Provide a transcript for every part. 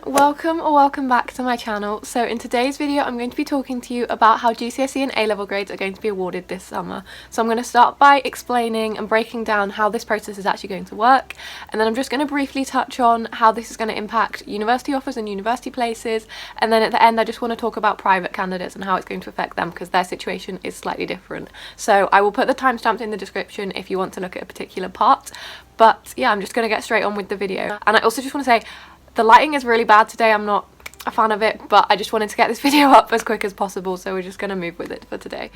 welcome or welcome back to my channel. So in today's video I'm going to be talking to you about how GCSE and A-Level grades are going to be awarded this summer. So I'm going to start by explaining and breaking down how this process is actually going to work, and then I'm just going to briefly touch on how this is going to impact university offers and university places, and then at the end I just want to talk about private candidates and how it's going to affect them because their situation is slightly different. So I will put the timestamps in the description if you want to look at a particular part, but yeah, I'm just going to get straight on with the video. And I also just want to say the lighting is really bad today. I'm not a fan of it, but I just wanted to get this video up as quick as possible, so we're just going to move with it for today.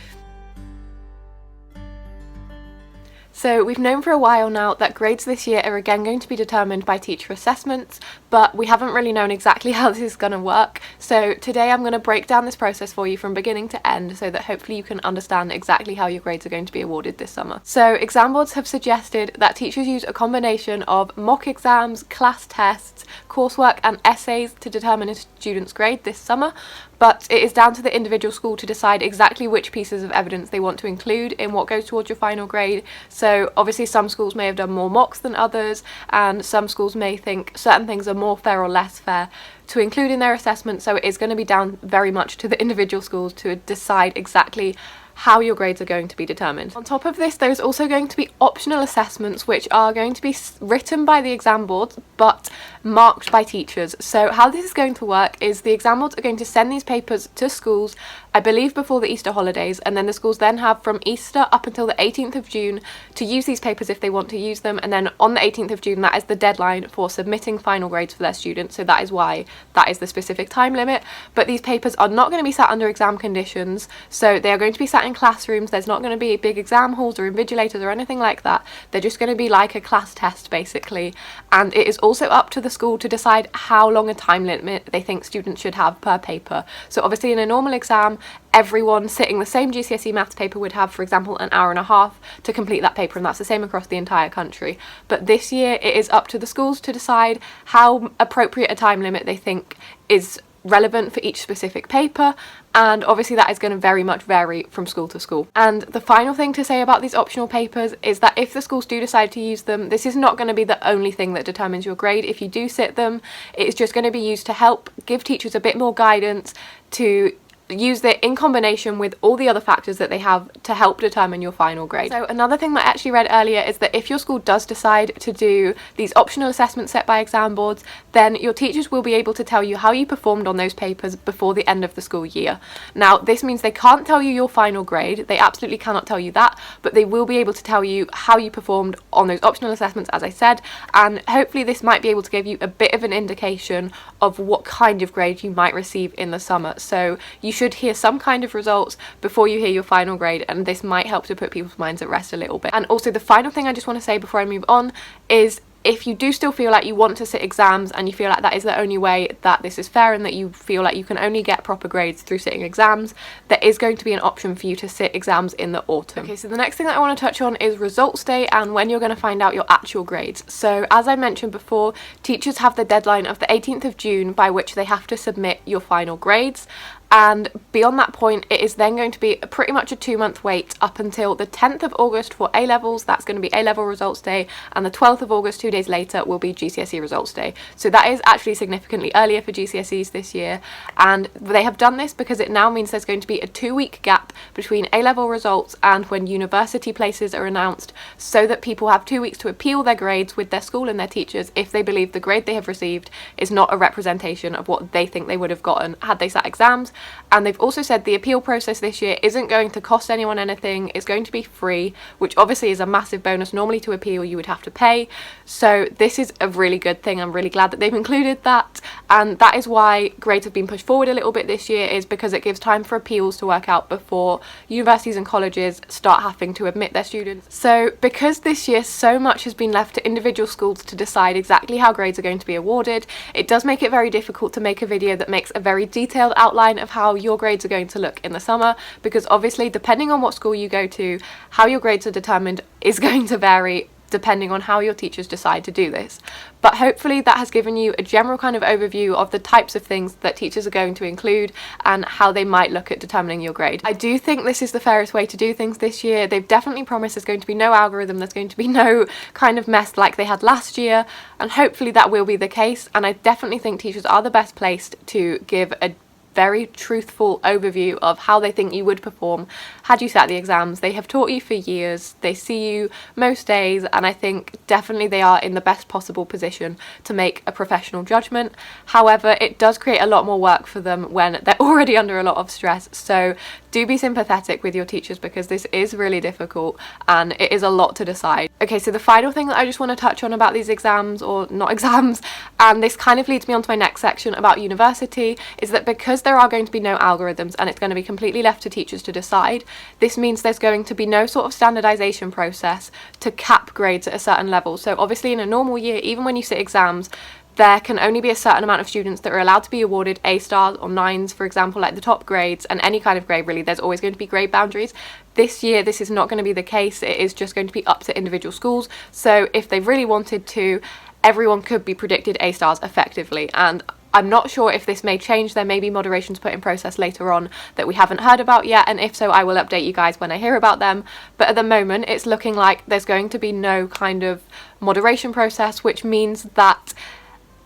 So we've known for a while now that grades this year are again going to be determined by teacher assessments, but we haven't really known exactly how this is going to work. So today I'm going to break down this process for you from beginning to end so that hopefully you can understand exactly how your grades are going to be awarded this summer. So exam boards have suggested that teachers use a combination of mock exams, class tests, coursework and essays to determine a student's grade this summer, but it is down to the individual school to decide exactly which pieces of evidence they want to include in what goes towards your final grade. So obviously some schools may have done more mocks than others, and some schools may think certain things are more fair or less fair to include in their assessment, so it is going to be down very much to the individual schools to decide exactly how your grades are going to be determined. On top of this, there's also going to be optional assessments which are going to be written by the exam boards but marked by teachers. So how this is going to work is the exam boards are going to send these papers to schools, I believe before the Easter holidays, and then the schools then have from Easter up until the 18th of June to use these papers if they want to use them, and then on the 18th of June that is the deadline for submitting final grades for their students, so that is why that is the specific time limit. But these papers are not going to be sat under exam conditions, so they are going to be sat in classrooms. There's not going to be big exam halls or invigilators or anything like that. They're just going to be like a class test basically, and it is also up to the school to decide how long a time limit they think students should have per paper. So obviously in a normal exam everyone sitting the same GCSE maths paper would have, for example, an hour and a half to complete that paper, and that's the same across the entire country. But this year it is up to the schools to decide how appropriate a time limit they think is relevant for each specific paper, and obviously that is going to very much vary from school to school. And the final thing to say about these optional papers is that if the schools do decide to use them, this is not going to be the only thing that determines your grade. If you do sit them, it's just going to be used to help give teachers a bit more guidance, to use it in combination with all the other factors that they have to help determine your final grade. So another thing that I actually read earlier is that if your school does decide to do these optional assessments set by exam boards, then your teachers will be able to tell you how you performed on those papers before the end of the school year. Now this means they can't tell you your final grade, they absolutely cannot tell you that, but they will be able to tell you how you performed on those optional assessments, as I said, and hopefully this might be able to give you a bit of an indication of what kind of grade you might receive in the summer. So you should hear some kind of results before you hear your final grade, and this might help to put people's minds at rest a little bit. And also the final thing I just want to say before I move on is, if you do still feel like you want to sit exams and you feel like that is the only way that this is fair and that you feel like you can only get proper grades through sitting exams, there is going to be an option for you to sit exams in the autumn. Okay, so the next thing that I want to touch on is results day and when you're going to find out your actual grades. So as I mentioned before, teachers have the deadline of the 18th of June by which they have to submit your final grades. And beyond that point it is then going to be pretty much a 2-month wait up until the 10th of August for A-Levels. That's going to be A-Level results day, and the 12th of August, 2 days later, will be GCSE results day. So that is actually significantly earlier for GCSEs this year, and they have done this because it now means there's going to be a 2-week gap between A-Level results and when university places are announced, so that people have 2 weeks to appeal their grades with their school and their teachers if they believe the grade they have received is not a representation of what they think they would have gotten had they sat exams. And they've also said the appeal process this year isn't going to cost anyone anything, it's going to be free, which obviously is a massive bonus. Normally to appeal you would have to pay, so this is a really good thing. I'm really glad that they've included that, and that is why grades have been pushed forward a little bit this year, is because it gives time for appeals to work out before universities and colleges start having to admit their students. So because this year so much has been left to individual schools to decide exactly how grades are going to be awarded, it does make it very difficult to make a video that makes a very detailed outline of how your grades are going to look in the summer, because obviously depending on what school you go to, how your grades are determined is going to vary depending on how your teachers decide to do this. But hopefully that has given you a general kind of overview of the types of things that teachers are going to include and how they might look at determining your grade. I do think this is the fairest way to do things this year. They've definitely promised there's going to be no algorithm, there's going to be no kind of mess like they had last year, and hopefully that will be the case. And I definitely think teachers are the best placed to give a very truthful overview of how they think you would perform had you sat the exams. They have taught you for years, they see you most days, and I think definitely they are in the best possible position to make a professional judgment. However, it does create a lot more work for them when they're already under a lot of stress, so do be sympathetic with your teachers because this is really difficult and it is a lot to decide. Okay, so the final thing that I just want to touch on about these exams, or not exams, and this kind of leads me on to my next section about university, is that because there are going to be no algorithms and it's going to be completely left to teachers to decide, this means there's going to be no sort of standardization process to cap grades at a certain level. So obviously in a normal year, even when you sit exams, there can only be a certain amount of students that are allowed to be awarded A stars or 9s, for example, like the top grades, and any kind of grade really. There's always going to be grade boundaries. This year, this is not going to be the case. It is just going to be up to individual schools. So if they really wanted to, everyone could be predicted A stars effectively. And I'm not sure if this may change. There may be moderations put in process later on that we haven't heard about yet, and if so, I will update you guys when I hear about them. But at the moment, it's looking like there's going to be no kind of moderation process, which means that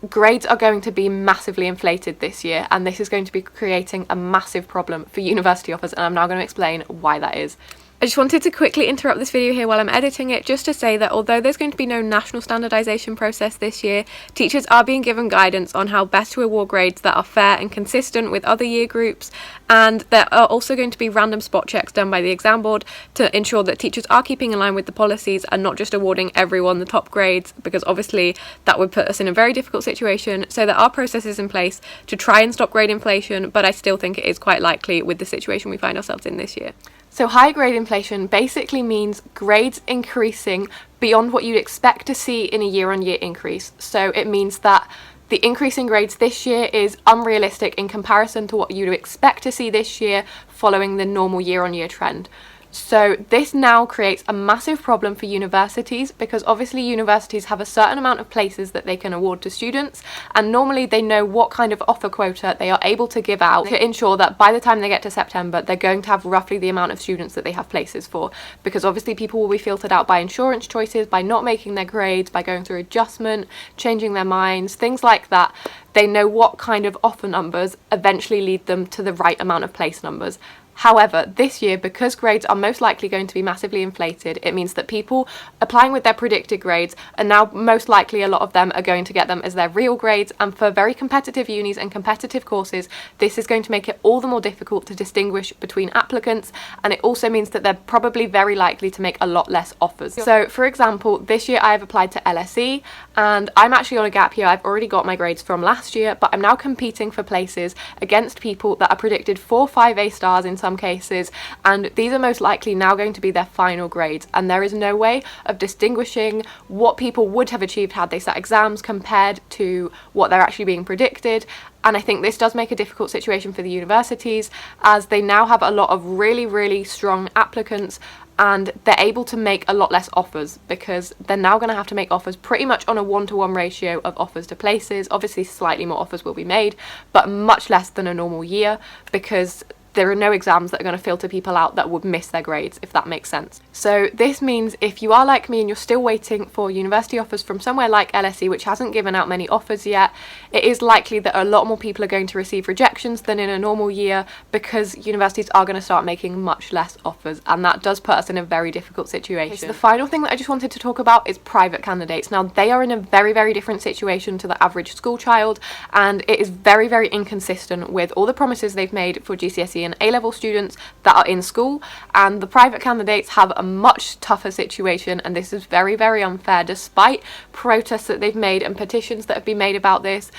grades are going to be massively inflated this year, and this is going to be creating a massive problem for university offers, and I'm now going to explain why that is. I just wanted to quickly interrupt this video here while I'm editing it just to say that although there's going to be no national standardisation process this year, teachers are being given guidance on how best to award grades that are fair and consistent with other year groups, and there are also going to be random spot checks done by the exam board to ensure that teachers are keeping in line with the policies and not just awarding everyone the top grades, because obviously that would put us in a very difficult situation. So there are processes in place to try and stop grade inflation, but I still think it is quite likely with the situation we find ourselves in this year. So high grade inflation basically means grades increasing beyond what you'd expect to see in a year-on-year increase. So it means that the increase in grades this year is unrealistic in comparison to what you'd expect to see this year following the normal year-on-year trend. So this now creates a massive problem for universities, because obviously universities have a certain amount of places that they can award to students, and normally they know what kind of offer quota they are able to give out to ensure that by the time they get to September they're going to have roughly the amount of students that they have places for, because obviously people will be filtered out by insurance choices, by not making their grades, by going through adjustment, changing their minds, things like that. They know what kind of offer numbers eventually lead them to the right amount of place numbers. However, this year, because grades are most likely going to be massively inflated, it means that people applying with their predicted grades are now most likely, a lot of them are going to get them as their real grades, and for very competitive unis and competitive courses, this is going to make it all the more difficult to distinguish between applicants, and it also means that they're probably very likely to make a lot less offers. So, for example, this year I have applied to LSE, and I'm actually on a gap year. I've already got my grades from last year, but I'm now competing for places against people that are predicted 4 or 5 A stars in some cases, and these are most likely now going to be their final grades, and there is no way of distinguishing what people would have achieved had they sat exams compared to what they're actually being predicted. And I think this does make a difficult situation for the universities, as they now have a lot of really strong applicants, and they're able to make a lot less offers, because they're now going to have to make offers pretty much on a 1-to-1 ratio of offers to places. Obviously slightly more offers will be made, but much less than a normal year, because there are no exams that are going to filter people out that would miss their grades, if that makes sense. So this means if you are like me and you're still waiting for university offers from somewhere like LSE, which hasn't given out many offers yet, it is likely that a lot more people are going to receive rejections than in a normal year, because universities are going to start making much less offers, and that does put us in a very difficult situation. Okay, so the final thing that I just wanted to talk about is private candidates. Now, they are in a very different situation to the average school child, and it is very inconsistent with all the promises they've made for GCSE and A-Level students that are in school, and the private candidates have a much tougher situation, and this is very unfair. Despite protests that they've made and petitions that have been made about this,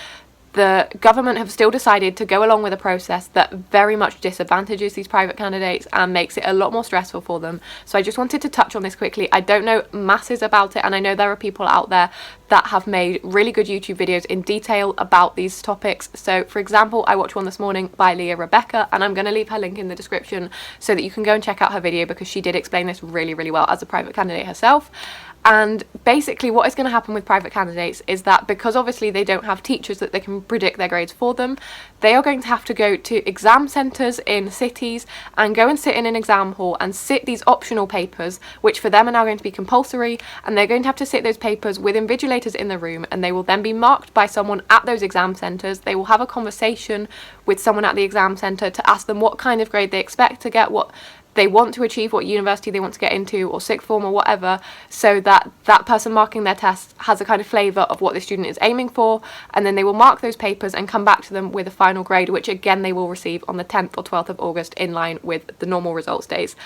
the government have still decided to go along with a process that very much disadvantages these private candidates and makes it a lot more stressful for them. So I just wanted to touch on this quickly. I don't know masses about it, and I know there are people out there that have made really good YouTube videos in detail about these topics. So for example, I watched one this morning by Leah Rebecca, and I'm going to leave her link in the description so that you can go and check out her video, because she did explain this really well as a private candidate herself. And basically what is going to happen with private candidates is that because obviously they don't have teachers that they can predict their grades for them, they are going to have to go to exam centres in cities and go and sit in an exam hall and sit these optional papers, which for them are now going to be compulsory, and they're going to have to sit those papers with invigilators in the room, and they will then be marked by someone at those exam centres. They will have a conversation with someone at the exam centre to ask them what kind of grade they expect to get, what they want to achieve, what university they want to get into, or sixth form or whatever, so that that person marking their test has a kind of flavour of what the student is aiming for, and then they will mark those papers and come back to them with a final grade, which again they will receive on the 10th or 12th of August in line with the normal results days.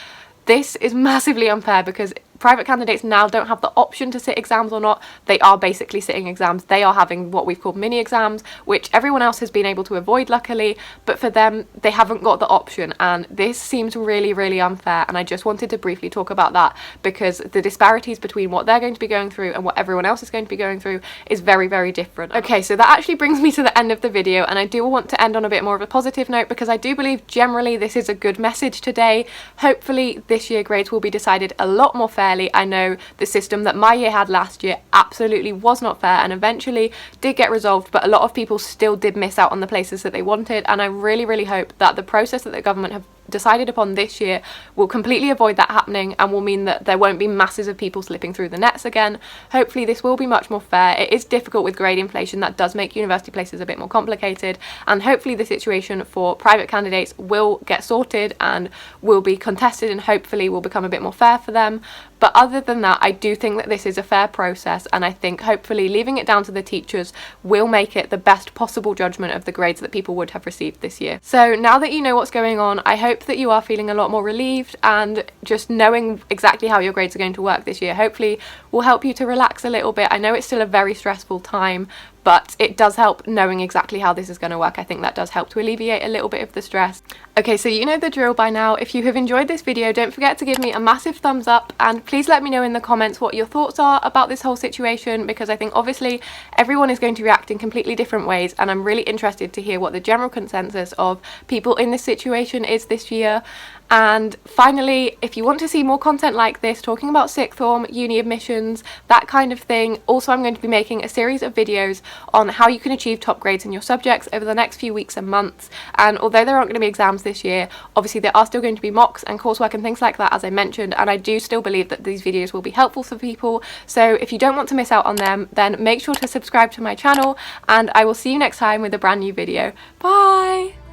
This is massively unfair because private candidates now don't have the option to sit exams or not. They are basically sitting exams. They are having what we've called mini exams, which everyone else has been able to avoid luckily, but for them they haven't got the option, and this seems really, really unfair. And I just wanted to briefly talk about that because the disparities between what they're going to be going through and what everyone else is going to be going through is very, very different. Okay, so that actually brings me to the end of the video, and I do want to end on a bit more of a positive note because I do believe generally this is a good message today. Hopefully this year grades will be decided a lot more fairly. I know the system that my year had last year absolutely was not fair and eventually did get resolved, but a lot of people still did miss out on the places that they wanted, and I really, really hope that the process that the government have decided upon this year will completely avoid that happening and will mean that there won't be masses of people slipping through the nets again. Hopefully this will be much more fair. It is difficult with grade inflation, that does make university places a bit more complicated, and hopefully the situation for private candidates will get sorted and will be contested and hopefully will become a bit more fair for them. But other than that, I do think that this is a fair process, and I think hopefully leaving it down to the teachers will make it the best possible judgment of the grades that people would have received this year. So now that you know what's going on, I hope that you are feeling a lot more relieved, and just knowing exactly how your grades are going to work this year hopefully will help you to relax a little bit. I know it's still a very stressful time, but it does help knowing exactly how this is going to work. I think that does help to alleviate a little bit of the stress. Okay, so you know the drill by now. If you have enjoyed this video, don't forget to give me a massive thumbs up, and please let me know in the comments what your thoughts are about this whole situation, because I think obviously everyone is going to react in completely different ways, and I'm really interested to hear what the general consensus of people in this situation is this year. And finally, if you want to see more content like this, talking about sixth form, uni admissions, that kind of thing, also I'm going to be making a series of videos on how you can achieve top grades in your subjects over the next few weeks and months. And although there aren't going to be exams this year, obviously there are still going to be mocks and coursework and things like that, as I mentioned, and I do still believe that these videos will be helpful for people. So if you don't want to miss out on them, then make sure to subscribe to my channel, and I will see you next time with a brand new video. Bye!